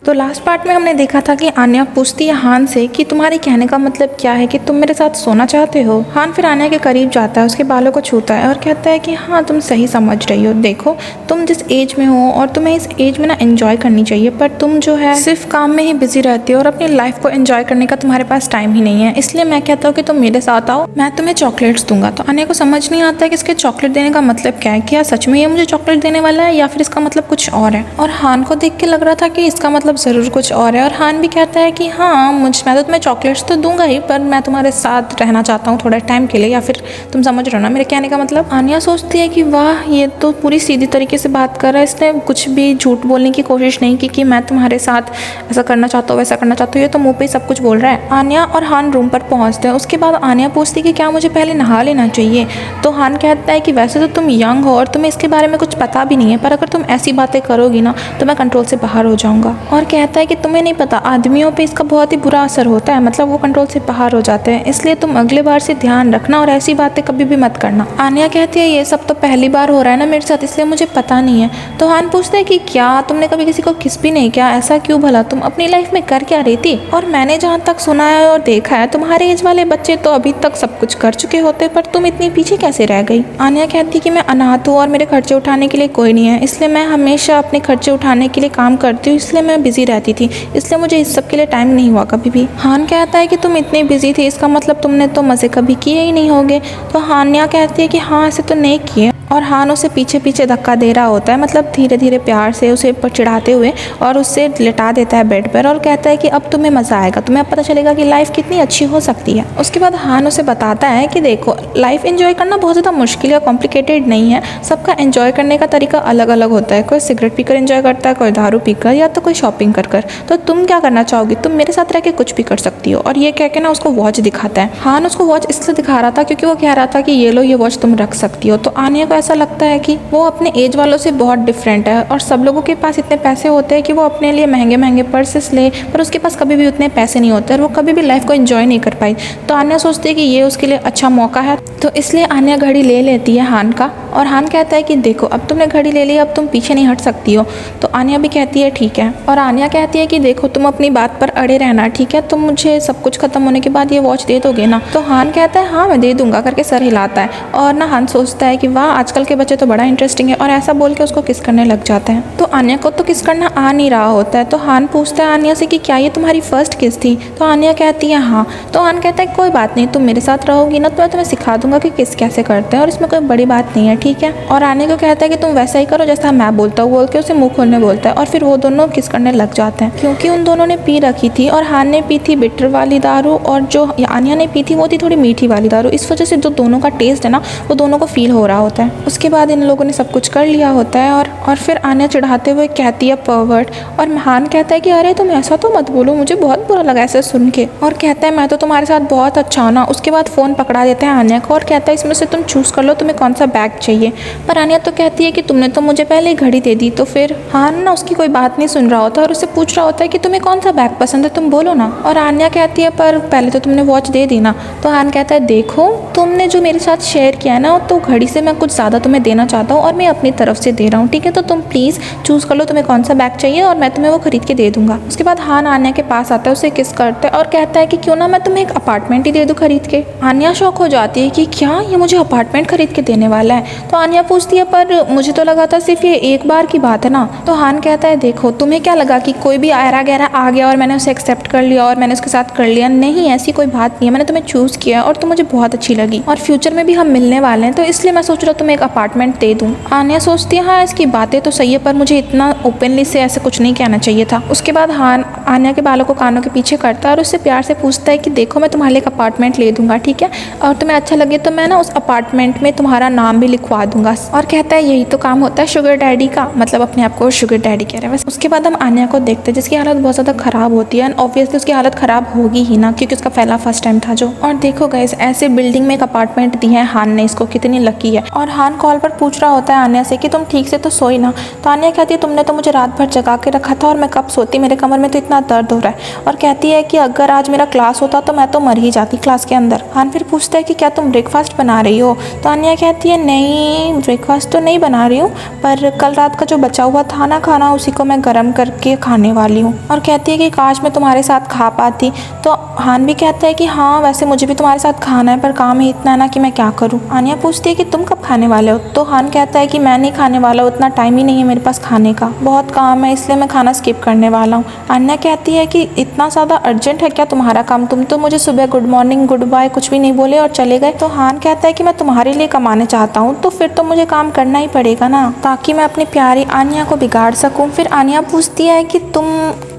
तो last part में हमने देखा था कि आन्या पूछती है हान से कि तुम्हारे कहने का मतलब क्या है कि तुम मेरे साथ सोना चाहते हो। हान फिर आन्या के करीब जाता है, उसके बालों को छूता है और कहता है कि हाँ तुम सही समझ रही हो, देखो तुम जिस एज में हो और तुम्हें इस एज में ना एंजॉय करनी चाहिए, पर तुम जो है सिर्फ काम में ही बिजी रहती हो और अपनी लाइफ को एंजॉय करने का तुम्हारे पास टाइम ही नहीं है। इसलिए मैं कहता हूँ कि तुम मेरे साथ आओ, मैं तुम्हें चॉकलेट्स दूंगा। तो आन्या को समझ नहीं आता है कि इसके चॉकलेट देने का मतलब क्या है, क्या सच में ये मुझे चॉकलेट देने वाला है या फिर इसका मतलब कुछ और है। और हान को देख के लग रहा था कि इसका मतलब जरूर कुछ और है। और हान भी कहता है कि हाँ मैं तो तुम्हें चॉकलेट्स तो दूंगा ही, पर मैं तुम्हारे साथ रहना चाहता हूँ थोड़े टाइम के लिए, या फिर तुम समझ रहे हो ना मेरे कहने का मतलब। आन्या सोचती है कि वाह ये तो पूरी सीधी तरीके से बात कर रहा है, इसने कुछ भी झूठ बोलने की कोशिश नहीं की कि मैं तुम्हारे साथ ऐसा करना चाहता हूँ वैसा करना चाहता हूँ, ये तो मुँह पे सब कुछ बोल रहा है। आन्या और हान रूम पर पहुँचते हैं। उसके बाद आन्या पूछती है कि क्या मुझे पहले नहा लेना चाहिए। तो हान कहता है कि वैसे तो तुम यंग हो और तुम्हें इसके बारे में कुछ पता भी नहीं है, पर अगर तुम ऐसी बातें करोगी ना तो मैं कंट्रोल से बाहर हो जाऊंगा। और कहता है कि तुम्हें नहीं पता आदमियों पे इसका बहुत ही बुरा असर होता है, मतलब वो कंट्रोल से बाहर हो जाते हैं, इसलिए तुम अगले बार से ध्यान रखना और ऐसी बातें कभी भी मत करना। आन्या कहती है ये सब तो पहली बार हो रहा है ना मेरे साथ, इसलिए मुझे पता नहीं है। तो हान पूछता है कि क्या तुमने कभी किसी को किस भी नहीं किया, ऐसा क्यों भला, तुम अपनी लाइफ में कर क्या रही थी। और मैंने जहाँ तक सुना है और देखा है तुम्हारे एज वाले बच्चे तो अभी तक सब कुछ कर चुके होते, पर तुम इतनी पीछे कैसे रह गई। आन्या कहती कि मैं अनाथ हूँ और मेरे खर्चे उठाने के लिए कोई नहीं है, इसलिए मैं हमेशा अपने खर्चे उठाने के लिए काम करती हूँ, इसलिए मैं बिजी रहती थी, इसलिए मुझे इस सब के लिए टाइम नहीं हुआ कभी भी। हान कहता है कि तुम इतनी बिजी थी इसका मतलब तुमने तो मज़े कभी किए ही नहीं होंगे। तो हान्या कहती है कि हाँ ऐसे तो नहीं किए। और हान उसे पीछे पीछे धक्का दे रहा होता है, मतलब धीरे धीरे प्यार से उसे चिढ़ाते हुए, और उससे लिटा देता है बेड पर और कहता है कि अब तुम्हें मज़ा आएगा, तुम्हें अब पता चलेगा कि लाइफ कितनी अच्छी हो सकती है। उसके बाद हान उसे बताता है कि देखो लाइफ एंजॉय करना बहुत ज़्यादा मुश्किल या कॉम्प्लिकेटेड नहीं है, सबका एंजॉय करने का तरीका अलग अलग होता है, कोई सिगरेट पीकर एंजॉय करता है, कोई दारू पीकर, या तो कोई शॉपिंग कर कर। तो तुम क्या करना चाहोगी, तुम मेरे साथ रह के कुछ भी कर सकती हो। और ये कह के ना उसको वॉच दिखाता है। हान उसको वॉच इसलिए दिखा रहा था क्योंकि वो कह रहा था कि ये लो ये वॉच तुम रख सकती हो। तो आन्या को ऐसा लगता है कि वो अपने एज वालों से बहुत डिफरेंट है और सब लोगों के पास इतने पैसे होते हैं कि वो अपने लिए महंगे महंगे पर्सेस ले, पर उसके पास कभी भी उतने पैसे नहीं होते और वो कभी भी लाइफ को एंजॉय नहीं कर पाई। तो आन्या सोचती है कि ये उसके लिए अच्छा मौका है, तो इसलिए आन्या घड़ी ले लेती है हान का। और हान कहता है कि देखो अब तुमने घड़ी ले ली, अब तुम पीछे नहीं हट सकती हो। तो आन्या भी कहती है ठीक है। और आन्या कहती है कि देखो तुम अपनी बात पर अड़े रहना, ठीक है, तुम मुझे सब कुछ खत्म होने के बाद ये वॉच दे दोगे ना। तो हान कहता है हाँ मैं दे दूंगा करके सर हिलाता है। और ना हान सोचता है कि वाह आजकल के बच्चे तो बड़ा इंटरेस्टिंग है, और ऐसा बोल के उसको किस करने लग जाते हैं। तो आन्या को तो किस करना आ नहीं रहा होता है। तो हान पूछता है आन्या से कि क्या ये तुम्हारी फर्स्ट किस थी। तो आन्या कहती है हाँ। तो हान कहता है कोई बात नहीं, तुम मेरे साथ रहोगी ना तो मैं तुम्हें सिखा दूंगा कि किस कैसे करते हैं, और इसमें कोई बड़ी बात नहीं है, ठीक है। और आन्या को कहता है कि तुम वैसा ही करो जैसा मैं बोलता हूँ, बोल के उसे मुंह खोलने बोलता है। और फिर वो दोनों किस करने लग जाते हैं, क्योंकि उन दोनों ने पी रखी थी और हान ने पी थी बिटर वाली दारू और जो आन्या ने पी थी वो थी थोड़ी मीठी वाली दारू। इस वजह से जो दोनों का टेस्ट है ना वो दोनों को फील हो रहा होता है। उसके बाद इन लोगों ने सब कुछ कर लिया होता है और फिर आन्या चिढ़ाते हुए कहती है परवर्ट। और हान कहता है कि अरे तुम ऐसा तो मत बोलो, मुझे बहुत बुरा लगा ऐसे सुन के। और कहता है मैं तो तुम्हारे साथ बहुत अच्छा हूं ना। उसके बाद फ़ोन पकड़ा देते हैं आन्या को और कहता है इसमें से तुम चूज़ कर लो तुम्हें कौन सा बैग चाहिए। पर आन्या तो कहती है कि तुमने तो मुझे पहले ही घड़ी दे दी। तो फिर हान ना उसकी कोई बात नहीं सुन रहा होता और उससे पूछ रहा होता है कि तुम्हें कौन सा बैग पसंद है, तुम बोलो ना। और आन्या कहती है पर पहले तो तुमने वॉच दे दी ना। तो हान कहता है देखो तुमने जो मेरे साथ शेयर किया ना तो घड़ी से मैं कुछ ज़्यादा तुम्हें देना चाहता हूँ और मैं अपनी तरफ से दे रहा हूँ, ठीक है। तो तुम प्लीज़ चूज़ कर लो तुम्हें कौन सा बैग चाहिए और मैं तुम्हें वो खरीद के दे दूंगा। उसके बाद हान आन्या के पास आता है, उसे किस करता है और कहता है कि क्यों ना मैं तुम्हें एक अपार्टमेंट ही दे दूँ खरीद के। आन्या शौक हो जाती है कि क्या ये मुझे अपार्टमेंट खरीद के देने वाला है। तो आन्या पूछती है पर मुझे तो लगा था सिर्फ ये एक बार की बात है ना। तो हान कहता है देखो तुम्हें क्या लगा कि कोई भी आयरा गहरा आ गया और मैंने उसे एक्सेप्ट कर लिया और मैंने उसके साथ कर लिया, नहीं ऐसी कोई बात नहीं है। मैंने तुम्हें चूज़ किया और तुम मुझे बहुत अच्छी लगी और फ्यूचर में भी हम मिलने वाले हैं, तो इसलिए मैं सोच रहा हूँ तुम्हें एक अपार्टमेंट दे दूँ। आन्या सोचती है हाँ इसकी बातें तो सही है पर मुझे इतना ओपनली से ऐसे कुछ नहीं कहना चाहिए था। उसके बाद हान आन्या के बालों को कानों के पीछे करता है और उससे प्यार से पूछता है कि देखो मैं तुम्हारे लिए एक अपार्टमेंट ले दूंगा, ठीक है, और तुम्हें अच्छा लगे तो मैं ना उस अपार्टमेंट में तुम्हारा नाम भी लिखवा दूंगा। और कहता है यही तो काम होता है शुगर डैडी का, मतलब अपने आप को शुगर डैडी कह रहे हैं। उसके बाद हम आन्या को देखते हैं जिसकी हालत बहुत ज़्यादा ख़राब होती है एंड ऑब्वियसली उसकी हालत ख़राब होगी ही ना क्योंकि उसका पहला फर्स्ट टाइम था जो। और देखो गाइस ऐसे बिल्डिंग में एक अपार्टमेंट दी है हान ने इसको, कितनी लकी है। और हान कॉल पर पूछ रहा होता है आन्या से कि तुम ठीक से तो सोई ना। तो आन्या कहती है तुमने तो मुझे रात भर जगा के रखा था और मैं कब सोती, मेरे कमर में तो इतना दर्द हो रहा है। और कहती है कि अगर आज मेरा क्लास होता तो मैं मैं तो मर ही जाती क्लास के अंदर। हान फिर पूछता है कि क्या तुम ब्रेकफास्ट बना रही हो? तो आन्या कहती है नहीं, ब्रेकफास्ट तो नहीं बना रही हूँ, पर कल रात का जो बचा हुआ था ना खाना, उसी को मैं गर्म करके खाने वाली हूँ। और कहती है कि काश मैं तुम्हारे साथ खा पाती। तो हान भी कहता है कि हाँ वैसे मुझे भी तुम्हारे साथ खाना है, पर काम ही इतना है ना कि मैं क्या करूँ। आन्या पूछती है कि तुम कब खाने वाले हो? तो हान कहता है कि मैं नहीं खाने वाला हूँ, उतना टाइम ही नहीं है मेरे पास खाने का, बहुत काम है इसलिए मैं खाना स्किप करने वाला हूँ। आन्या कहती है कि इतना ज़्यादा अर्जेंट है क्या तुम्हारा काम? तुम तो मुझे सुबह गुड मॉर्निंग गुड बाय कुछ भी नहीं बोले और चले गए। तो हान कहता है कि मैं तुम्हारे लिए कमाने चाहता हूँ, तो फिर तो मुझे काम करना ही पड़ेगा ना, ताकि मैं अपनी प्यारी आन्या को बिगाड़ सकूँ। फिर आन्या पूछती है कि तुम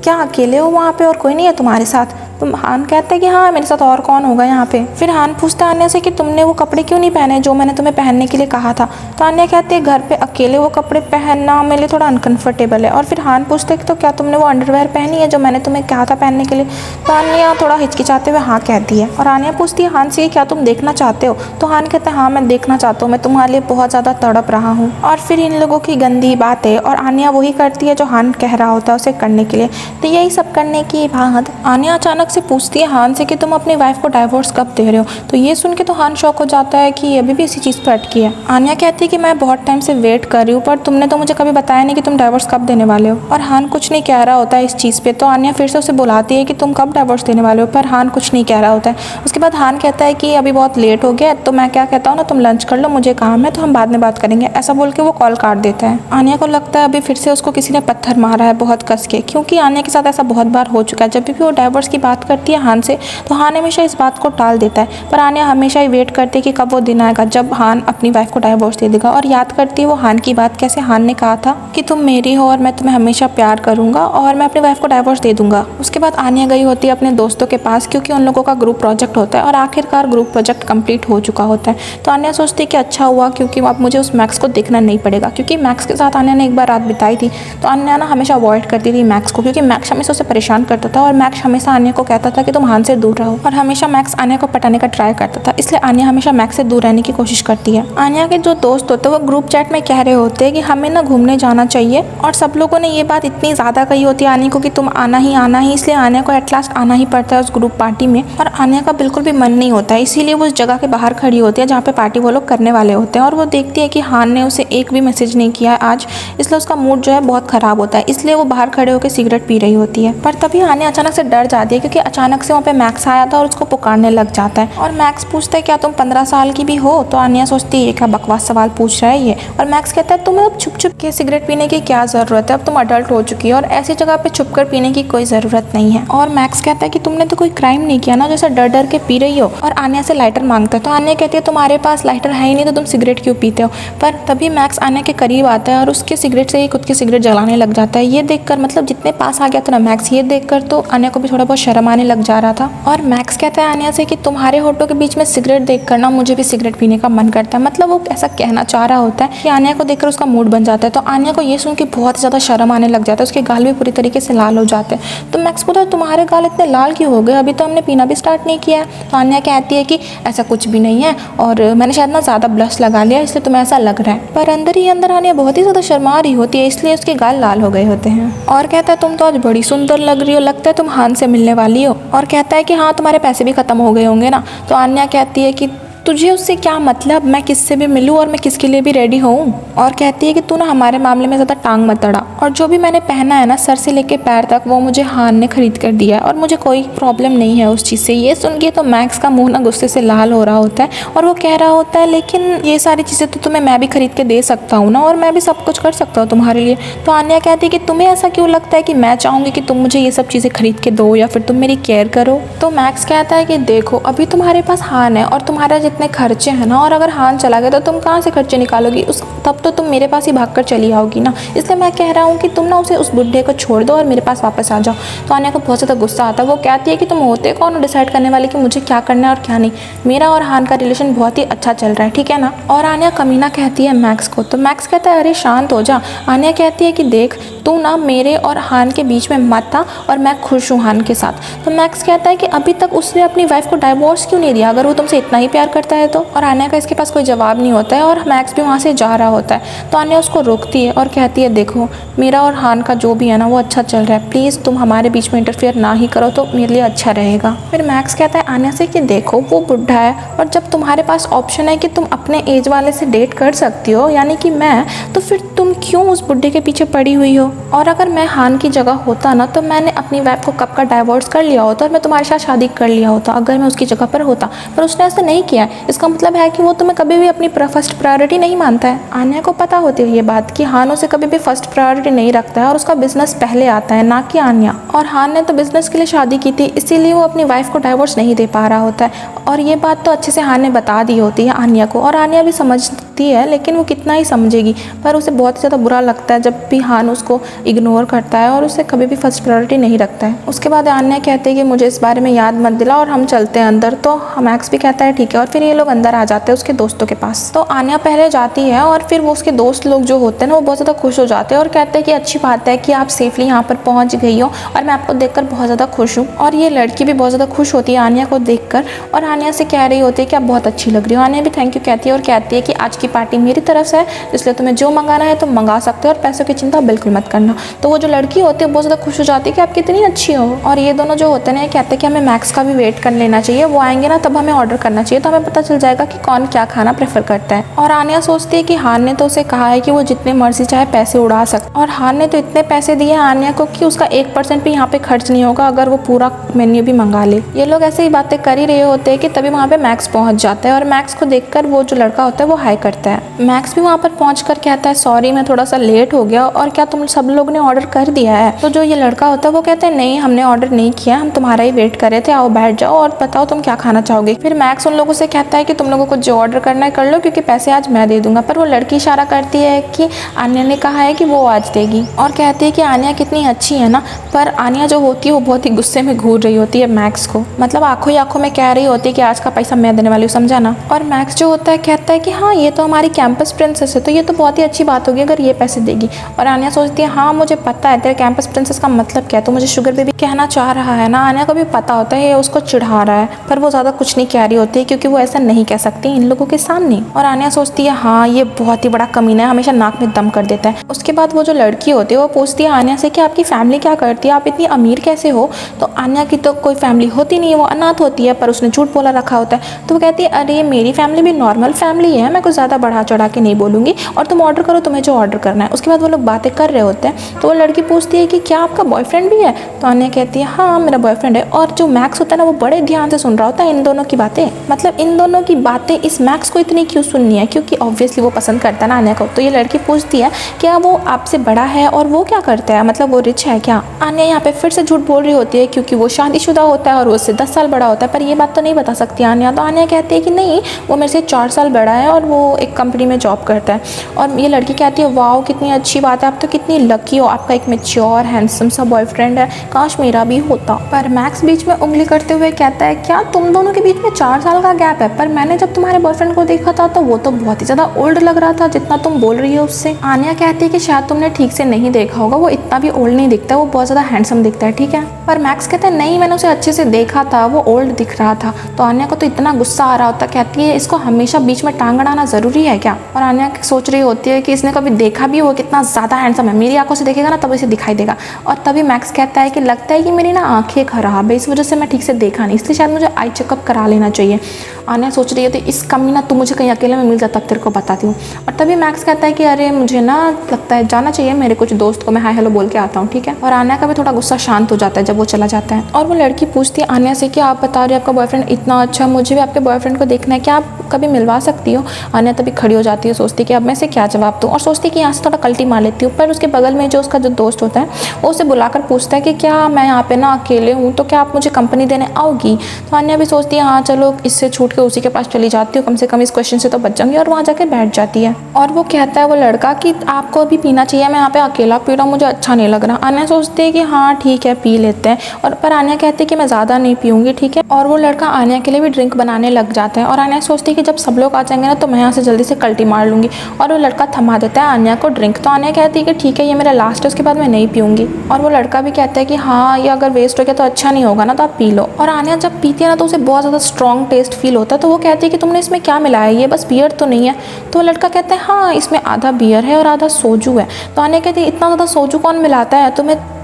क्या अकेले हो वहाँ पे और कोई नहीं है तुम्हारे साथ? तो हान कहता है कि हाँ मेरे साथ और कौन होगा यहाँ पे। फिर हान पूछता है आन्या से कि तुमने वो कपड़े क्यों नहीं पहने जो मैंने तुम्हें पहनने के लिए कहा था? तो आन्या कहती है घर पे अकेले वो कपड़े पहनना मेरे लिए थोड़ा अनकंफर्टेबल है। और फिर हान पूछता है कि तो क्या तुमने वो अंडरवेयर पहनी है जो मैंने तुम्हें कहा था पहनने के लिए? तो आन्या थोड़ा हिचकिचाते हुए हाँ कहती है। और आन्या पूछती है हान से क्या तुम देखना चाहते हो? तो हान कहता है हाँ मैं देखना चाहता हूँ, मैं तुम्हारे लिए बहुत ज़्यादा तड़प रहा हूँ। और फिर इन लोगों की गंदी बातें, और आन्या वही करती है जो हान कह रहा होता है उसे करने के लिए। तो यही सब करने के बाद आन्या अचानक से पूछती है हान से कि तुम अपनी वाइफ को डाइवोर्स कब दे रहे हो? तो ये सुन के तो हान शॉक हो जाता है कि अभी भी इसी चीज़ पर अटकी है। आन्या कहती है कि मैं बहुत टाइम से वेट कर रही हूँ, पर तुमने तो मुझे कभी बताया नहीं कि तुम डाइवोर्स कब देने वाले हो। और हान कुछ नहीं कह रहा होता है इस चीज़ पे। तो आन्या फिर से उसे बुलाती है कि तुम कब डाइवोर्स देने वाले हो, पर हान कुछ नहीं कह रहा होता है। उसके बाद हान कहता है कि अभी बहुत लेट हो गया, तो मैं क्या कहता हूँ ना, तुम लंच कर लो, मुझे काम है, तो हम बाद में बात करेंगे। ऐसा बोल के वो कॉल काट देता है। आन्या को लगता है अभी फिर से उसको किसी ने पत्थर मारा है बहुत कस के, क्योंकि आन्या के साथ ऐसा बहुत बार हो चुका है। जब भी वो डाइवोर्स की बात करती है हान से, तो हान हमेशा इस बात को टाल देता है, पर आन्या हमेशा ही वेट करती है कि कब वो दिन आएगा जब हान अपनी वाइफ को डाइवोर्स दे देगा। और याद करती है वो हान की बात, कैसे हान ने कहा था कि तुम मेरी हो और मैं तुम्हें हमेशा प्यार करूंगा और मैं अपनी वाइफ को डाइवोर्स दे दूंगा। उसके बाद आन्या गई होती है अपने दोस्तों के पास, क्योंकि उन लोगों का ग्रुप प्रोजेक्ट होता है और आखिरकार ग्रुप प्रोजेक्ट कंप्लीट हो चुका होता है। तो आन्या सोचती है कि अच्छा हुआ, क्योंकि अब मुझे उस मैक्स को देखना नहीं पड़ेगा, क्योंकि मैक्स के साथ आन्या ने एक बार रात बिताई थी। तो आन्या ना हमेशा अवॉइड करती थी मैक्स को, क्योंकि मैक्स हमेशा उसे परेशान करता था और मैक्स हमेशा आन्या को कहता था कि तुम हान से दूर रहो, और हमेशा मैक्स आन्या को पटाने का ट्राई करता था। इसलिए आन्या हमेशा मैक्स से दूर रहने की कोशिश करती है। आन्या के जो दोस्त होते हैं वो ग्रुप चैट में कह रहे होते हैं कि हमें ना घूमने जाना चाहिए, और सब लोगों ने ये बात इतनी ज़्यादा कही होती है आन्या को कि तुम आना ही, इसलिए आन्या को एट लास्ट आना ही पड़ता है उस ग्रुप पार्टी में। और आन्या का बिल्कुल भी मन नहीं होता है, इसीलिए वो उस जगह के बाहर खड़ी होती है जहाँ पे पार्टी वो लोग करने वाले होते हैं। और वो देखती है कि हान ने उसे एक भी मैसेज नहीं किया है आज, इसलिए उसका मूड जो है बहुत ख़राब होता है, इसलिए वो बाहर खड़े होकर सिगरेट पी रही होती है। पर तभी आन्या अचानक से डर जाती है, क्योंकि अचानक से वहाँ पे मैक्स आया था और उसको पुकारने लग जाता है। और मैक्स पूछता है क्या तुम 15 साल की भी हो? तो आन्या सोचती है क्या बकवास सवाल पूछ रहा है ये। और मैक्स कहता है तुम्हें अब छुप छुप के सिगरेट पीने की क्या ज़रूरत है, अब तुम अडल्ट हो चुकी है और ऐसी जगह पे छुप कर पीने की कोई ज़रूरत नहीं है। और मैक्स कहता है कि तुमने तो कोई क्राइम नहीं किया ना, जैसे डर डर के पी रही हो। और आन्या से लाइटर मांगता है, तो आन्या कहती है तुम्हारे पास लाइटर है ही नहीं, तो तुम सिगरेट क्यों पीते हो? पर तभी मैक्स आन्या के करीब आता है और उसके सिगरेट से ही खुद की सिगरेट जलाने लग जाता है। ये देखकर, मतलब जितने पास आ गया था ना मैक्स, ये देखकर तो आन्या को भी थोड़ा बहुत शर्म आने लग जा रहा था। और मैक्स कहता है आन्या से कि तुम्हारे होठों के बीच में सिगरेट देखकर ना मुझे भी सिगरेट पीने का मन करता है। मतलब वो ऐसा कहना चाह रहा होता है कि आन्या को देखकर उसका मूड बन जाता है। तो आन्या को ये सुन के बहुत ज़्यादा शर्म आने लग जाता है, उसके गाल भी पूरी तरीके से लाल हो जाते हैं। तो मैक्स पूछता है तुम्हारे गाल इतने लाल क्यों हो गए, अभी तो हमने पीना भी स्टार्ट नहीं किया है। तो आन्या कहती है कि ऐसा कुछ भी नहीं है, और मैंने शायद ना ज़्यादा ब्लश लगा लिया इसलिए तुम्हें ऐसा लग रहा है। पर अंदर ही अंदर आन्या बहुत ही ज़्यादा शर्मा रही होती है, इसलिए उसके गाल लाल हो गए होते हैं। और कहता है तुम तो आज बड़ी सुंदर लग रही हो, लगता है तुम हान से मिलने वाली हो। और कहता है कि हाँ तुम्हारे पैसे भी खत्म हो गए होंगे ना। तो आन्या कहती है कि तुझे उससे क्या मतलब, मैं किससे भी मिलूँ और मैं किसके लिए भी रेडी हूँ। और कहती है कि तू ना हमारे मामले में ज़्यादा टांग मत अड़ा, और जो भी मैंने पहना है ना सर से लेके पैर तक, वो मुझे हान ने खरीद कर दिया है और मुझे कोई प्रॉब्लम नहीं है उस चीज़ से। ये सुन के तो मैक्स का मुंह ना गुस्से से लाल हो रहा होता है और वो कह रहा होता है लेकिन ये सारी चीज़ें तो तुम्हें मैं भी खरीद के दे सकता हूँ ना, और मैं भी सब कुछ कर सकता हूँ तुम्हारे लिए। तो आन्या कहती है कि तुम्हें ऐसा क्यों लगता है कि मैं चाहूँगी कि तुम मुझे ये सब चीज़ें खरीद के दो या फिर तुम मेरी केयर करो। तो मैक्स कहता है कि देखो अभी तुम्हारे पास हान है और तुम्हारे जितने खर्चे हैं ना, और अगर हान चला गया तो तुम कहाँ से खर्चे निकालोगी, उस तब तो तुम मेरे पास ही भागकर चली आओगी ना। इसलिए मैं कह रहा हूँ कि तुम ना उसे उस बुढ़े को छोड़ दो और मेरे पास वापस आ जाओ। तो आन्या को बहुत ज़्यादा गुस्सा आता है। वो कहती है कि तुम होते कौन हो डिसाइड करने वाले कि मुझे क्या करना है और क्या नहीं। मेरा और हान का रिलेशन बहुत ही अच्छा चल रहा है, ठीक है ना। और आन्या कमीना कहती है मैक्स को। तो मैक्स कहता है अरे शांत हो जा। आन्या कहती है कि देख तू ना मेरे और हान के बीच में मत था और मैं खुश हूँ हान के साथ। तो मैक्स कहता है कि अभी तक उसने अपनी वाइफ को डाइवोर्स क्यों नहीं दिया, अगर वो तुमसे इतना ही प्यार करता करता है तो। और आन्या का इसके पास कोई जवाब नहीं होता है और मैक्स भी वहाँ से जा रहा होता है। तो आन्या उसको रोकती है और कहती है देखो मेरा और हान का जो भी है ना वो अच्छा चल रहा है, प्लीज़ तुम हमारे बीच में इंटरफेयर ना ही करो तो मेरे लिए अच्छा रहेगा। फिर मैक्स कहता है आन्या से कि देखो वो बुढ़ा है और जब तुम्हारे पास ऑप्शन है कि तुम अपने एज वाले से डेट कर सकती हो यानी कि मैं, तो फिर तुम क्यों उस बुढ़े के पीछे पड़ी हुई हो। और अगर मैं हान की जगह होता ना तो मैंने अपनी वाइफ को कब का डाइवोर्स कर लिया होता और मैं तुम्हारे साथ शादी कर लिया होता अगर मैं उसकी जगह पर होता, पर उसने ऐसा नहीं किया। इसका मतलब है कि वो तुम्हें कभी भी अपनी फर्स्ट प्रायोरिटी नहीं मानता है। आन्या को पता होती है ये बात कि हान उसे कभी भी फर्स्ट प्रायोरिटी नहीं रखता है और उसका बिजनेस पहले आता है ना कि आन्या। और हान ने तो बिजनेस के लिए शादी की थी इसीलिए वो अपनी वाइफ को डाइवोर्स नहीं दे पा रहा होता है। और ये बात तो अच्छे से हान ने बता दी होती है आन्या को और आन्या भी समझती है, लेकिन वो कितना ही समझेगी। पर उसे बहुत ज़्यादा बुरा लगता है जब भी हान उसको इग्नोर करता है और उसे कभी भी फर्स्ट प्रायोरिटी नहीं रखता है। उसके बाद आन्या कहती है कि मुझे इस बारे में याद मत दिला और हम चलते हैं अंदर। तो मैक्स भी कहता है ठीक है और फिर ये लोग अंदर आ जाते हैं उसके दोस्तों के पास। तो आन्या पहले जाती है और फिर वो उसके दोस्त लोग जो होते हैं ना वो बहुत ज़्यादा खुश हो जाते हैं और कहते हैं कि अच्छी बात है कि आप सेफली यहाँ पर पहुँच गई हो और मैं आपको देखकर बहुत ज़्यादा खुश हूँ। और ये लड़की भी बहुत ज़्यादा खुश होती है आन्या को देखकर और आन्या से कह रही होती है कि आप बहुत अच्छी लग रही हो। आन्या भी थैंक यू कहती है और कहती है कि आज की पार्टी मेरी तरफ से है इसलिए तुम्हें जो मंगाना है तुम मंगा सकते हो और पैसों की चिंता बिल्कुल मत करना। तो वो जो लड़की होती है बहुत ज़्यादा खुश हो जाती है कि आप कितनी अच्छी हो। और ये दोनों जो होते हैं ना कहते हैं कि हमें मैक्स का भी वेट कर लेना चाहिए, वो आएंगे ना तब हमें ऑर्डर करना चाहिए तो हमें पता चल जाएगा कि कौन क्या खाना प्रेफर करता है। और आन्या सोचती है कि हान ने तो उसे कहा है कि वो जितने मर्जी चाहे पैसे उड़ा सकता और हान ने तो इतने पैसे दिए आन्या को कि उसका 1% भी यहाँ पे खर्च नहीं होगा अगर वो पूरा मेन्यू भी मंगा ले। ये लोग ऐसे ही बातें कर ही रहे होते हैं कि तभी वहाँ पे मैक्स पहुँच जाता है और मैक्स को देखकर वो जो लड़का होता है वो हाई करता है। मैक्स भी वहाँ पर पहुँचकर कहता है सॉरी मैं थोड़ा सा लेट हो गया और क्या तुम सब लोग ने ऑर्डर कर दिया है। तो जो ये लड़का होता है वो कहता है नहीं हमने ऑर्डर नहीं किया, हम तुम्हारा ही वेट कर रहे थे, आओ बैठ जाओ और बताओ तुम क्या खाना चाहोगे। फिर मैक्स उन लोगों से कहता है कि तुम लोगों को जो ऑर्डर करना है कर लो क्योंकि पैसे आज मैं दे दूंगा। पर वो लड़की इशारा करती है कि आन्या ने कहा है कि वो आज देगी और कहती है कि आन्या कितनी अच्छी है ना। पर आन्या जो होती है वो बहुत ही गुस्से में घूर रही होती है मैक्स को, मतलब आंखों ही आंखों में कह रही होती है कि आज का पैसा मैं देने वाली हूँ, समझा ना। और मैक्स जो होता है कहता है कि हाँ ये तो हमारी कैंपस प्रिंसेस है तो ये तो बहुत ही अच्छी बात होगी अगर ये पैसे देगी। और आन्या सोचती है हाँ मुझे पता है तेरे कैंपस प्रिंसेस का मतलब क्या है, तो मुझे शुगर बेबी कहना चाह रहा है ना। आन्या को भी पता होता है ये उसको चिढ़ा रहा है पर वो ज़्यादा कुछ नहीं कह रही होती है क्योंकि वो ऐसा नहीं कह सकती इन लोगों के सामने। और आन्या सोचती है हाँ ये बहुत ही बड़ा कमीना है, हमेशा नाक में दम कर देता है। उसके बाद वो जो लड़की होती है वो पूछती है आन्या से कि आपकी फैमिली क्या करती है, आप इतनी अमीर कैसे हो। तो आन्या की तो कोई फैमिली होती नहीं है, वो अनाथ होती है, पर उसने झूठ बोला रखा होता है। तो वो कहती है अरे मेरी फैमिली भी नॉर्मल फैमिली है, मैं कुछ ज़्यादा बढ़ा चढ़ा के नहीं बोलूँगी और तुम ऑर्डर करो तुम्हें जो ऑर्डर करना है। उसके बाद वो लोग बातें कर रहे होते हैं तो वो लड़की पूछती है कि क्या आपका बॉयफ्रेंड भी है। तो आन्या कहती है हाँ मेरा बॉयफ्रेंड है। और जो मैक्स होता है ना वो बड़े ध्यान से सुन रहा होता है इन दोनों की बातें, मतलब इन दोनों की बातें इस मैक्स को इतनी क्यों सुननी है क्योंकि ऑब्वियसली वो पसंद करता है ना आन्या को। तो ये लड़की पूछती है क्या वो आपसे बड़ा है और वो क्या करता है, मतलब वो रिच है क्या। आन्या यहाँ पे फिर से झूठ बोल रही होती है क्योंकि वो शादीशुदा होता है और वो उससे 10 साल बड़ा होता है, पर ये बात तो नहीं बता सकती आन्या। तो आन्या कहती है कि नहीं वो मेरे से 4 साल बड़ा है और वो एक कंपनी में जॉब करता है। और ये लड़की कहती है वाओ कितनी अच्छी बात है, आप तो कितनी लकी हो, आपका एक मैच्योर हैंडसम सा बॉयफ्रेंड है, काश मेरा भी होता। पर मैक्स बीच में उंगली करते हुए कहता है क्या तुम दोनों के बीच में 4 साल का गैप है, पर मैंने जब तुम्हारे बॉयफ्रेंड को देखा था तो वो तो बहुत ही ज़्यादा ओल्ड लग रहा था जितना तुम बोल रही हो उससे। आन्या कहती है कि शायद तुमने ठीक से नहीं देखा होगा, वो इतना भी ओल्ड नहीं दिखता, वो बहुत ज़्यादा हैंडसम दिखता है, ठीक है। पर मैक्स कहता है नहीं मैंने उसे अच्छे से देखा था, वो ओल्ड दिख रहा था। तो आन्या को तो इतना गुस्सा आ रहा होता, कहती है इसको हमेशा बीच में टांग अड़ाना ज़रूरी है क्या। और आन्या सोच रही होती है कि इसने कभी देखा भी हो कितना ज़्यादा हैंडसम है, मेरी आंखों से देखेगा ना तब इसे दिखाई देगा। और तभी मैक्स कहता है कि लगता है कि मेरी ना आंखें खराब है, इस वजह से मैं ठीक से देखा नहीं, इसलिए शायद मुझे आई चेकअप करा लेना चाहिए। आन्या सोच रही होती इस कमीना तू मुझे कहीं अकेले में मिल जाता तब तेरे को बताती हूँ। और तभी मैक्स कहता है कि अरे मुझे ना लगता है जाना चाहिए, मेरे कुछ दोस्त को मैं हाय हेलो बोल के आता हूँ, ठीक है। और आन्या का भी थोड़ा गुस्सा शांत हो जाता है जब वो चला जाता है। और वो लड़की पूछती है आन्या से कि आप बता रहे हो आपका बॉयफ्रेंड इतना अच्छा, मुझे भी आपके बॉयफ्रेंड को देखना है, क्या आप कभी मिलवा सकती हो। आन्या तभी खड़ी हो जाती है, सोचती कि अब मैं से क्या जवाब दूँ और सोचती कि यहाँ से थोड़ा कल्टी मार लेती हूँ। पर उसके बगल में जो उसका जो दोस्त होता है वो उसे बुलाकर पूछता है कि क्या मैं यहाँ पे ना अकेले हूँ तो क्या आप मुझे कंपनी देने आओगी। तो आन्या भी सोचती है हाँ चलो इससे छूट के उसी के पास चली जाती हूँ, कम से कम इस क्वेश्चन से तो बच जाऊंगी। और वहाँ जाकर बैठ जाती है और वो कहता है वो लड़का कि आपको अभी पीना चाहिए, मैं यहाँ पे अकेला पी रहा हूँ, मुझे अच्छा नहीं लग रहा। आन्या सोचती है कि हाँ ठीक है पी लेते हैं। और पर आन्या कहती है कि मैं ज़्यादा नहीं पीऊँगी, ठीक है। और वो लड़का आन्या के लिए भी ड्रिंक बनाने लग जाता है। और आन्या सोचती है कि जब सब लोग आ जाएंगे ना तो मैं यहाँ से जल्दी से कल्टी मार लूँगी। और वो लड़का थमा देता है आन्या को ड्रिंक। तो आन्या कहती है कि ठीक है ये मेरा लास्ट है, उसके बाद मैं नहीं पीऊँगी। और वो लड़का भी कहता है कि हाँ ये अगर वेस्ट हो गया तो अच्छा नहीं होगा ना, तो आप पी लो। और आन्या जब पीती है ना तो उसे बहुत ज़्यादा स्ट्रॉन्ग टेस्ट फील होता है। तो वो कहती है कि तुमने इसमें क्या मिलाया है, ये बस बियर तो नहीं है। तो वो लड़का कहता है हाँ इसमें आधा बियर है और आधा सोजू है। तो आन्या कहती है इतना ज़्यादा सोजू कौन मिलाता है,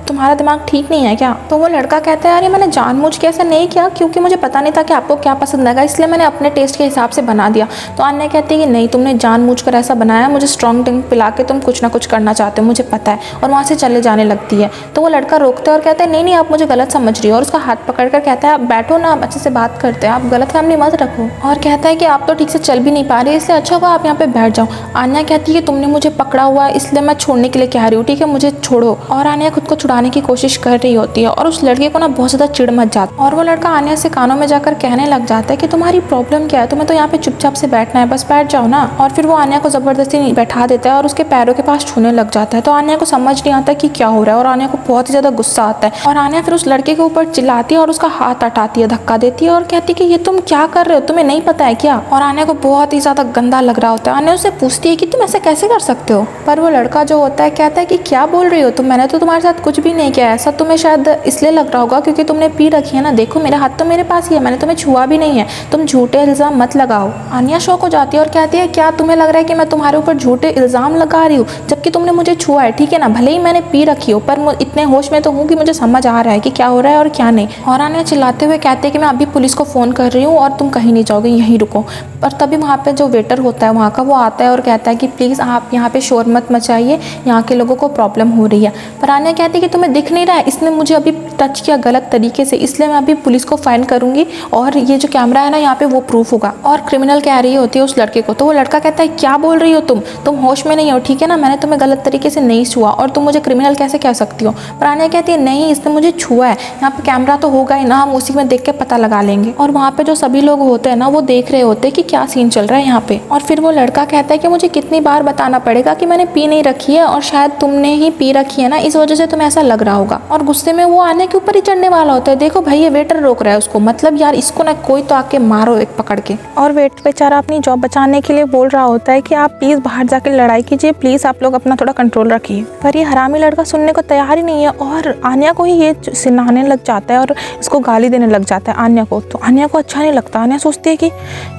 तुम्हारा दिमाग ठीक नहीं है क्या? तो वो लड़का कहता है अरे मैंने जानबूझ के ऐसा नहीं किया, क्योंकि मुझे पता नहीं था कि आपको क्या पसंद आएगा, इसलिए मैंने अपने टेस्ट के हिसाब से बना दिया। तो आन्या कहती है कि नहीं तुमने जानबूझकर ऐसा बनाया, मुझे स्ट्रॉन्ग ड्रिंक पिला के तुम कुछ ना कुछ करना चाहते हो, मुझे पता है। और वहाँ से चले जाने लगती है। तो वो लड़का रोकता है और कहता है नहीं नहीं आप मुझे गलत समझ रही हो। और उसका हाथ पकड़ कर कहता है आप बैठो ना, आप अच्छे से बात करते हैं, आप गलत फैमिली मत रखो। और कहता है कि आप तो ठीक से चल भी नहीं पा रहे, इसलिए अच्छा हुआ आप यहाँ पे बैठ जाओ। आन्या कहती है कि तुमने मुझे पकड़ा हुआ है इसलिए मैं छोड़ने के लिए कह रही हूँ, ठीक है मुझे छोड़ो। और आन्या खुद को छुड़ाने की कोशिश कर रही होती है और उस लड़के को ना बहुत ज़्यादा चिढ़ मच जाती है। और वो लड़का आन्या से कानों में जाकर कहने लग जाता है कि तुम्हारी प्रॉब्लम क्या है, तुम्हें तो यहाँ पे चुपचाप से बैठना है, बस बैठ जाओ ना। और फिर वो आन्या को ज़बरदस्ती बैठा देता है और उसके पैरों के पास छूने लग जाता है। तो आन्या को समझ नहीं आता कि क्या हो रहा है और आन्या को बहुत ही ज़्यादा गुस्सा आता है। और आन्या फिर उस लड़के के ऊपर चिल्लाती है और उसका हाथ हटाती है, धक्का देती है और कहती है कि ये तुम क्या कर रहे हो, तुम्हें नहीं पता है क्या? और आन्या को बहुत ही ज़्यादा गंदा लग रहा होता है। आन्या उससे पूछती है कि तुम ऐसे कैसे कर सकते हो, पर वो लड़का जो होता है कहता है कि क्या बोल रही हो तुम, मैंने तो तुम्हारे साथ कुछ भी नहीं किया, ऐसा तुम्हें शायद इसलिए लग रहा होगा क्योंकि तुमने पी रखी है ना, देखो मेरा हाथ तो मेरे पास ही है, मैंने तुम्हें छुआ भी नहीं है, तुम झूठे इल्ज़ाम मत लगाओ। आन्या शौक हो जाती है और कहती है क्या तुम्हें लग रहा है कि मैं तुम्हारे ऊपर झूठे इल्ज़ाम लगा रही हूँ, जबकि तुमने मुझे छुआ है, ठीक है ना, भले ही मैंने पी रखी हो पर इतने होश में तो हूँ कि मुझे समझ आ रहा है कि क्या हो रहा है और क्या नहीं। और आन्या चिल्लाते हुए कहते हैं कि मैं अभी पुलिस को फ़ोन कर रही हूँ और तुम कहीं नहीं जाओगे, यहीं रुको। पर तभी वहाँ पे जो वेटर होता है वहाँ का, वो आता है और कहता है कि प्लीज़ आप यहाँ पे शोर मत मचाइए, यहाँ के लोगों को प्रॉब्लम हो रही है। पर आन्या कहती है कि तुम्हें दिख नहीं रहा है, इसने मुझे अभी टच किया गलत तरीके से, इसलिए मैं अभी पुलिस को फाइन करूँगी और ये जो कैमरा है ना यहाँ पे वो प्रूफ होगा। और क्रिमिनल कह रही होती है उस लड़के को। तो वो लड़का कहता है क्या बोल रही हो तुम होश में नहीं हो, ठीक है ना, मैंने तुम्हें गलत तरीके से नहीं छुआ और तुम मुझे क्रिमिनल कैसे कह सकती हो। पर आन्या कहती है नहीं इसने मुझे छुआ है, यहाँ पे कैमरा तो होगा ही ना, हम उसी में देख के पता लगा लेंगे। और वहाँ पे जो सभी लोग होते हैं ना वो देख रहे होते हैं कि क्या सीन चल रहा है यहाँ पे। और फिर वो लड़का कहता है कि मुझे कितनी बार बताना पड़ेगा कि मैंने पी नहीं रखी है और शायद तुमने ही पी रखी है ना, इस वजह से तुम्हें ऐसा लग रहा होगा। और गुस्से में वो आन्या के ऊपर ही चढ़ने वाला होता है। देखो भाई ये वेटर रोक रहा है उसको, मतलब यार इसको ना कोई तो आके मारो एक पकड़ के। और वेटर बेचारा अपनी जॉब बचाने के लिए बोल रहा होता है कि आप प्लीज़ बाहर जाके लड़ाई कीजिए, प्लीज़ आप लोग अपना थोड़ा कंट्रोल रखिए। पर ये हरामी लड़का सुनने को तैयार ही नहीं है और आन्या को ही ये सिनाने लग जाता है और इसको गाली देने लग जाता है आन्या को। तो आन्या को अच्छा नहीं लगता, आन्या सोचती है कि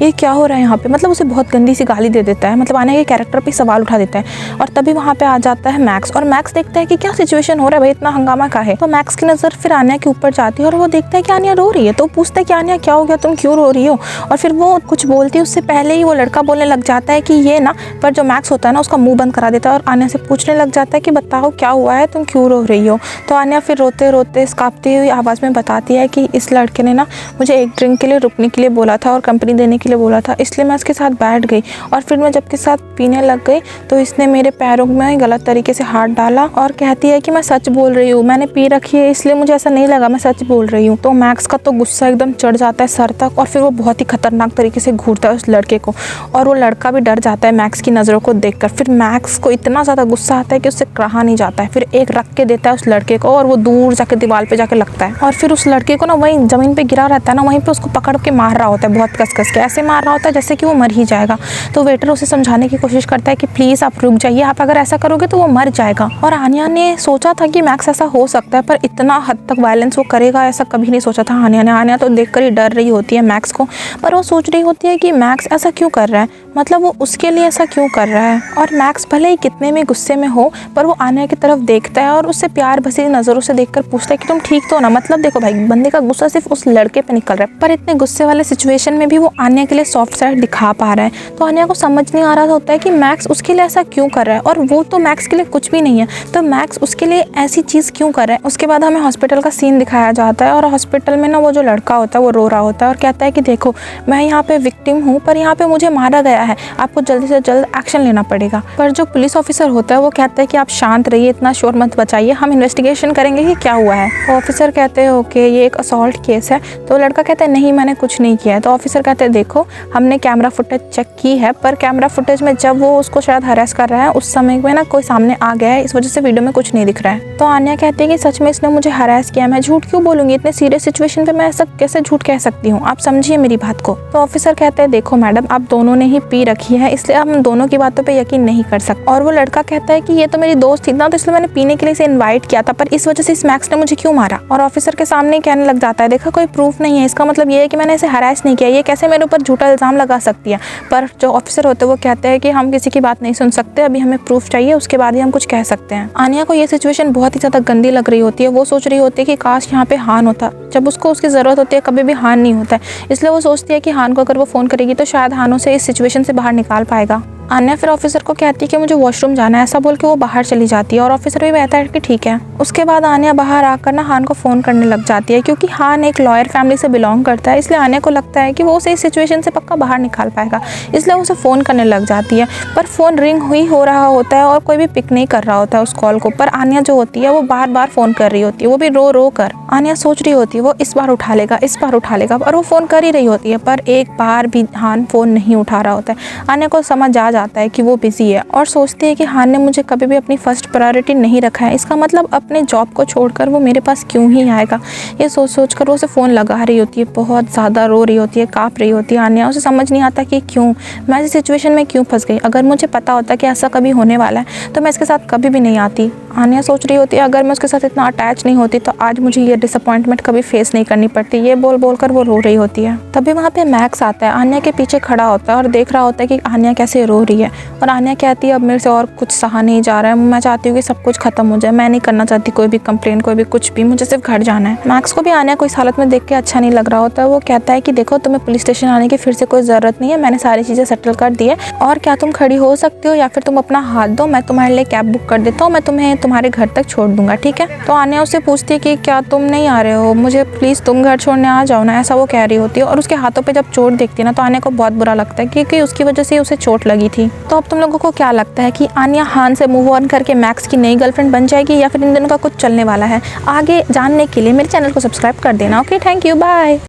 ये क्या हो रहा है यहाँ पे, मतलब उसे बहुत गंदी सी गाली दे देता है, मतलब आन्या के कैरेक्टर पे सवाल उठा देता है। और तभी वहाँ पे आ जाता है मैक्स और मैक्स देखता है कि क्या सिचुएशन हो रहा है भाई, इतना हंगामा का है। तो मैक्स की नज़र फिर आन्या के ऊपर जाती है और वो देखता है कि आन्या रो रही है। तो पूछता है कि आन्या क्या हो गया, तुम क्यों रो रही हो। और फिर वो कुछ बोलती है उससे पहले ही वो लड़का बोलने लग जाता है कि ये ना, पर जो मैक्स होता है ना उसका मुंह बंद करा देता है और आन्या से पूछने लग जाता है कि बताओ क्या हुआ है, तुम क्यों रो रही हो। तो आन्या फिर रोते रोते कांपती हुई आवाज़ में बताती है कि इस लड़के ने ना मुझे एक ड्रिंक के लिए रुकने के लिए बोला था और कंपनी देने के लिए बोला था, इसलिए मैं उसके साथ बैठ गई और फिर मैं जब के साथ पीने लग गई तो इसने मेरे पैरों में गलत तरीके से हाथ डाला। और कहती है कि मैं सच बोल रही हूँ, मैंने पी रखी है इसलिए मुझे ऐसा नहीं लगा, मैं सच बोल रही हूँ। तो मैक्स का तो गुस्सा एकदम चढ़ जाता है सर तक और फिर वो बहुत ही खतरनाक तरीके से घूरता है उस लड़के को और वो लड़का भी डर जाता है मैक्स की नज़रों को देखकर। फिर मैक्स को इतना ज़्यादा गुस्सा आता है कि उससे रहा नहीं जाता है, फिर एक रख के देता है उस लड़के को और वो दूर जाके दीवार पे जाके लगता है। और फिर उस लड़के को ना वहीं ज़मीन पे गिरा रहता है ना, वहीं पे उसको पकड़ के मार रहा होता है, बहुत कस के ऐसे मार रहा होता है जैसे कि वो मर ही जाएगा। तो वेटर उसे समझाने की कोशिश करता है कि प्लीज़ आप रुक जाइए, आप अगर ऐसा करोगे तो वो मर जाएगा। और आन्या ने सोचा था कि मैक्स ऐसा हो सकता है, पर इतना हद तक वायलेंस वो करेगा ऐसा कभी नहीं सोचा था आन्या ने। आन्या तो देखकर ही डर रही होती है मैक्स को, पर वो सोच रही होती है कि मैक्स ऐसा क्यों कर रहा है, मतलब वो उसके लिए ऐसा क्यों कर रहा है। और मैक्स भले ही कितने में गुस्से में हो पर वो आन्या की तरफ देखता है और उससे प्यार भरी नज़रों से देखकर पूछता है कि तुम ठीक तो हो ना। मतलब देखो भाई, बंदे का गुस्सा सिर्फ उस लड़के पे निकल रहा है, पर इतने गुस्से वाले सिचुएशन में भी वो आन्या के लिए सॉफ्ट साइड दिखा पा रहा है। तो आन्या को समझ नहीं आ रहा होता है कि मैक्स उसके लिए ऐसा क्यों कर रहा है, और वो तो मैक्स के लिए कुछ भी नहीं है, तो मैक्स उसके लिए ऐसी चीज़ क्यों कर रहा है। उसके बाद हमें हॉस्पिटल का सीन दिखाया जाता है और हॉस्पिटल में ना वो जो लड़का होता है वो रो रहा होता है और कहता है कि देखो मैं यहाँ पे विक्टिम हूँ, पर यहाँ पे मुझे मारा गया है, आपको जल्दी से जल्द एक्शन लेना पड़ेगा। पर जो पुलिस ऑफिसर होता है वो कहता है कि आप शांत रहिए, इतना शोर मत बचाइए, हम इन्वेस्टिगेशन करेंगे कि क्या हुआ है। तो ऑफिसर कहते हैं ओके ये एक असॉल्ट केस है। तो लड़का कहता है नहीं मैंने कुछ नहीं किया है। तो ऑफिसर कहते हैं देखो हमने कैमरा फुटेज चेक की है, पर कैमरा फुटेज में जब वो उसको शायद हरेस कर रहा है उस समय में ना कोई सामने आ गया है, इस वजह से वीडियो में कुछ नहीं दिख रहा है। तो आन्या कहती है कि सच में इसने मुझे हरेस किया, मैं झूठ क्यों बोलूँगी, इतने सीरियस सिचुएशन पे मैं ऐसा कैसे झूठ कह सकती हूँ, आप समझिए मेरी बात को। तो ऑफिसर कहते हैं देखो मैडम आप दोनों ने ही पी रखी है, इसलिए हम दोनों की बातों पे यकीन नहीं कर सकते। और वो लड़का कहता है कि ये तो मेरी दोस्त थी ना, तो इसलिए मैंने पीने के लिए इसे इनवाइट किया था, पर इस वजह से इस मैक्स ने मुझे क्यों मारा। और ऑफिसर के सामने कहने लग जाता है, देखा कोई प्रूफ नहीं है, इसका मतलब ये है कि मैंने इसे हरास नहीं किया, ये कैसे मेरे ऊपर झूठा इल्ज़ाम लगा सकती है। पर जो ऑफिसर होते हैं वो कहते हैं कि हम किसी की बात नहीं सुन सकते, अभी हमें प्रूफ चाहिए, उसके बाद ही हम कुछ कह सकते हैं। आन्या को ये सिचुएशन बहुत ही ज़्यादा गंदी लग रही होती है। वो सोच रही होती है कि काश यहाँ पे हान होता, जब उसको उसकी ज़रूरत होती है कभी भी हान नहीं होता है। इसलिए वो सोचती है कि हान को अगर वो फ़ोन करेगी तो शायद हान उसे इस सिचुएशन से बाहर निकाल पाएगा। आन्या फिर ऑफिसर को कहती है कि मुझे वॉशरूम जाना है, ऐसा बोल के वो बाहर चली जाती है और ऑफिसर भी कहता है कि ठीक है। उसके बाद आन्या बाहर आकर ना हान को फ़ोन करने लग जाती है, क्योंकि हान एक लॉयर फैमिली से बिलोंग करता है, इसलिए आन्या को लगता है कि वो उसे इस सिचुएशन से पक्का बाहर निकाल पाएगा, इसलिए वो उसे फ़ोन करने लग जाती है। पर फ़ोन रिंग हो रहा होता है और कोई भी पिक नहीं कर रहा होता है उस कॉल को। पर आन्या जो होती है वो बार बार फ़ोन कर रही होती है, वो भी रो रो कर। आन्या सोच रही होती है वो इस बार उठा लेगा, इस बार उठा लेगा, और वो फ़ोन कर ही रही होती है, पर एक बार भी हान फ़ोन नहीं उठा रहा होता है। आन्या को समझ आ जाता है कि वो बिजी है और सोचती है कि हान ने मुझे कभी भी अपनी फर्स्ट प्रायोरिटी नहीं रखा है, इसका मतलब अपने जॉब को छोड़कर वो मेरे पास क्यों ही आएगा। ये सोच कर वो उसे फ़ोन लगा रही होती है, बहुत ज़्यादा रो रही होती है, काँप रही होती है आन्या। उसे समझ नहीं आता कि क्यों मैं इस सिचुएशन में क्यों फंस गई। अगर मुझे पता होता कि ऐसा कभी होने वाला है तो मैं इसके साथ कभी भी नहीं आती। आन्या सोच रही होती है अगर मैं उसके साथ इतना अटैच नहीं होती तो आज मुझे ये डिसअपॉइंटमेंट कभी फेस नहीं करनी पड़ती। ये बोल कर वो रो रही होती है। तभी वहाँ पे मैक्स आता है, आन्या के पीछे खड़ा होता है और देख रहा होता है कि आन्या कैसे रो रही है। और आन्या कहती है अब मेरे से और कुछ सहा नहीं जा रहा है, मैं चाहती हूँ कि सब कुछ खत्म हो जाए, मैं नहीं करना चाहती कोई भी कंप्लेंट, कोई भी कुछ भी, मुझे सिर्फ घर जाना है। मैक्स को भी आन्या को इस हालत में देख के अच्छा नहीं लग रहा होता है। वो कहता है कि देखो तुम्हें पुलिस स्टेशन आने की फिर से कोई ज़रूरत नहीं है, मैंने सारी चीज़ें सेटल कर दी है, और क्या तुम खड़ी हो सकती हो या फिर तुम अपना हाथ दो, मैं तुम्हारे लिए कैब बुक कर देता हूँ, मैं तुम्हें तुम्हारे घर तक छोड़ दूंगा, ठीक है। तो आन्या उससे पूछती है कि क्या तुम नहीं आ रहे हो, मुझे प्लीज़ तुम घर छोड़ने आ जाओ ना, ऐसा वो कह रही होती है। और उसके हाथों पे जब चोट देखती है ना तो आन्या को बहुत बुरा लगता है, क्योंकि उसकी वजह से उसे चोट लगी थी। तो अब तुम लोगों को क्या लगता है कि आन्या हान से मूव ऑन करके मैक्स की नई गर्लफ्रेंड बन जाएगी या फिर इन दोनों का कुछ चलने वाला है? आगे जानने के लिए मेरे चैनल को सब्सक्राइब कर देना। Okay, thank you, bye.